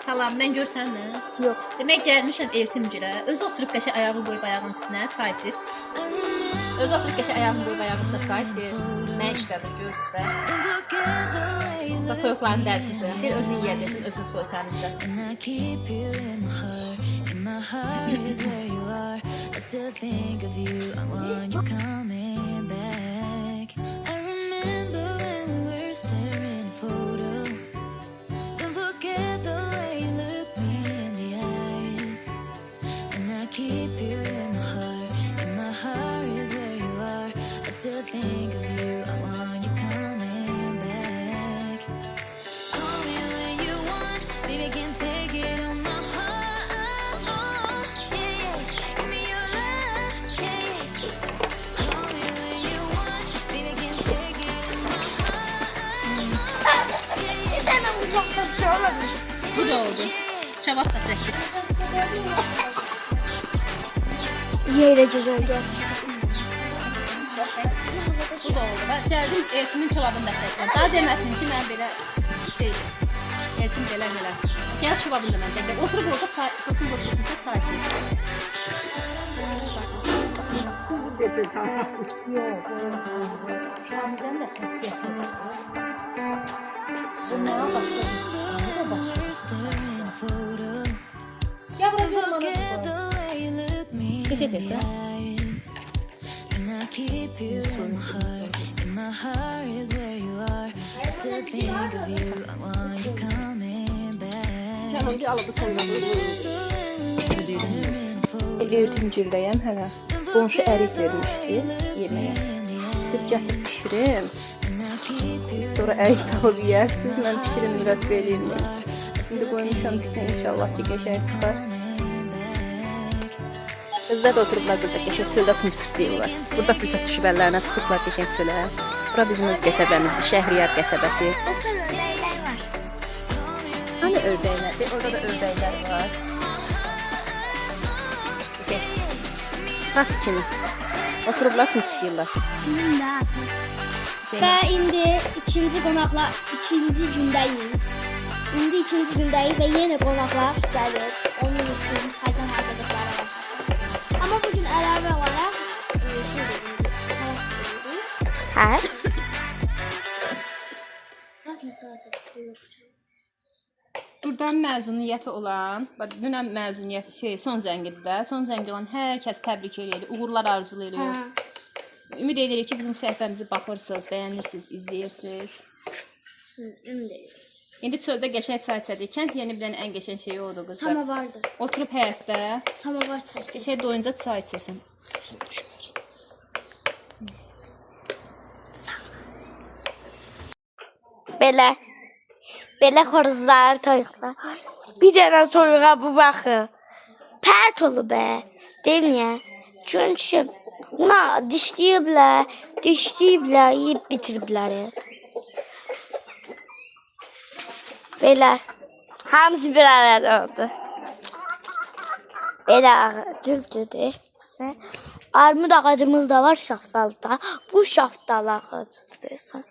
Salam, mən görsən nə? Yox. Demək gəlmişəm Eltimgirə. Özü oturub qəşə ayağı qoyub ayağının üstünə çay içir. Özü oturub qəşə ayağını qoyub ayağının üstünə çay içir. Mən işlədim, görürsüz də. Da toyuqların dərisini soyuram. Bir özün yeyəcəksin, özün soyub təmizlə. Keep you in my heart is where you are. I still think of you. I want you coming back. Call me when you want, baby, can take it on my heart. Yeah, yeah. Give me your love, yeah, yeah. Call me when you want, baby, can take it on my heart. Yeah, yeah. Bu da oldu. Şabat da çəkir. Yeyəcək oldu. Bu da oldu. Ben gəldim Eltimin çavabını da çəkdim. Daha deməsin ki, mən belə şey, Eltim belə. Gəl çavabını da mən çəkdim. Oturub orada qızın qızınsa çay içir. Dedi sana. Yox. Şahimizdən də xəsiyyəti var. Bunlara başqa bir da başqa. Ya bura görməni. Geçecek ya. Canım bir alıp sen Eltimgirdəyəm hələ. Qonşu ərik vermişdi yeməyə. Gidib gəlib pişirim. Siz sonra ərik alıb yersiniz. Mən pişirim biraz beləyim. Şimdi qoymuşam üstünə inşallah ki qəşəng çıxar. Qızlar da oturublar burada qəşəng çöldə tum çırtlayırlar. Burada fürsət düşüb əllərinə çıxıblar qəşəng çölə. Bura bizim öz qəsəbəmizdir, Şəhriyar qəsəbəsi. Dostlar ördəklər var. Hani ördəklər? Orada da ördəklər var. Bak kimi. Oturublar tum çırtlayırlar. Və indi ikinci gündəyiz. İndi ikinci gündəyiz və yenə qonaqlar gəlir. Onun üçün həyatan hazırlıqlara başlayır. Amma bugün əlavə olaraq şey dedim. Hə? Buradan məzuniyyəti olan, dünən məzuniyyət son zəngidir. Son zəngi olan hər kəs təbrik edir, uğurlar arzulayır. Ümid edirik ki, bizim səhifəmizi baxırsınız, bəyənirsiniz, izləyirsiniz. İndi çöldə qəşəng çay içəcək. Kənd yeni bilən ən qəşəng şey odur qızlar. Samavardır. Oturub həyətdə Samavar çəkir. qəşəng doyunca çay içirsən. Belə xoruzlar, toyuqlar. Bir dənə toyuğa bu baxın. Pərt olub be. Deyim niyə? Çünki buna dişləyiblər, yeyib bitiriblər. Belə. Hamısı bir arada oldu. Belə ağacıdır. Armud ağacımız da var şaftalıda. Bu şaftalı ağacıdır.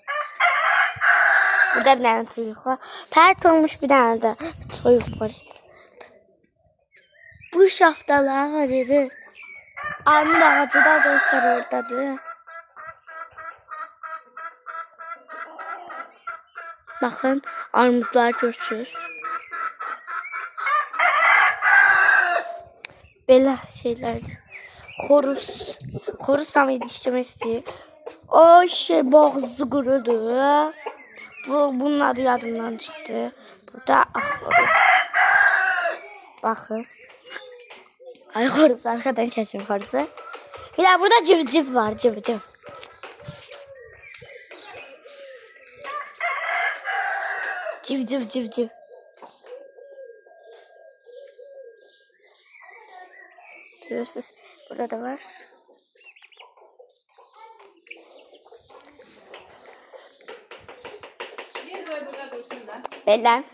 Burada bir dənə toyuq var. Pərt olmuş bir dənə də toyuq var. Bu şaftalı ağacıdır. Armud ağacı da dostlar oradadır. Bakın armudlar görürsünüz. Belə şeylərdir. Xoruz samı yetiştirmək istəyir. O şey boğazı qurudur. Bunun adı yadımdan çıxdı. Burada xoruz. Bakın. Ay xoruz arkadan çəkim xoruzu. Ya burada civciv var, civciv. Civciv. Görürsünüz. Burada da var. Belə.